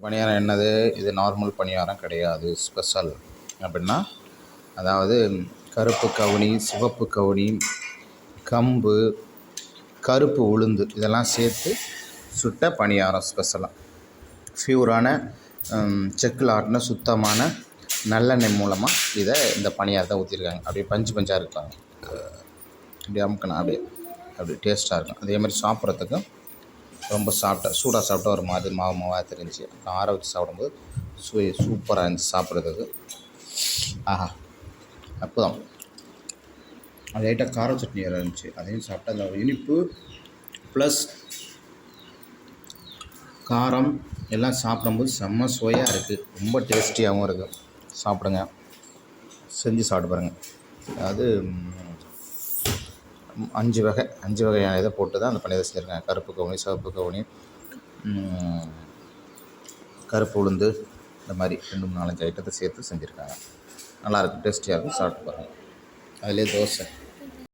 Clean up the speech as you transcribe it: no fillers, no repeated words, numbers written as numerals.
பணியாரம் என்னது? இது நார்மல் பணியாரம் கிடையாது, ஸ்பெஷல். அப்படின்னா அதாவது கருப்பு கவுனி, சிவப்பு கவுனி, கம்பு, கருப்பு உளுந்து இதெல்லாம் சேர்த்து சுட்ட பணியாரம் ஸ்பெஷலாக. ஃப்யூரான செக்கில் ஆட்டின சுத்தமான நல்லெண்ணெய் மூலமாக இந்த பணியாரத்தை ஊற்றிருக்காங்க. அப்படியே பஞ்சு பஞ்சாக இருக்காங்க. அப்படியே அமுக்கணும், அப்படியே டேஸ்ட்டாக இருக்கும். அதே மாதிரி சாப்பிட்றதுக்கு ரொம்ப சூடாக சாப்பிட்டா ஒரு மாதிரி மாவாக தெரிஞ்சு, அப்புறம் ஆற வச்சு சாப்பிடும்போது சூப்பராக இருந்துச்சு சாப்பிட்றதுக்கு. ஆஹா, அற்புதம். அது லைட்டாக கார சட்னி வேறு இருந்துச்சு, அதையும் சாப்பிட்டா அந்த இனிப்பு ப்ளஸ் காரம் எல்லாம் சாப்பிடும்போது செம்ம சுவையாக இருக்குது. ரொம்ப டேஸ்டியாகவும் இருக்குது. சாப்பிடுங்க, செஞ்சு சாப்பிட்டு பாருங்கள். அதாவது 5 வகையான இதை போட்டு தான் அந்த பணியாரம் செஞ்சுருக்காங்க. கருப்பு கவுனி, சிவப்பு கவுனி, கருப்பு உளுந்து, இந்த மாதிரி 2, 3, 4, 5 ஐட்டத்தை சேர்த்து செஞ்சுருக்காங்க. நல்லாயிருக்கும், டேஸ்டியாக இருக்கும். சாப்பிட்டு பாருங்கள். அதிலே தோசை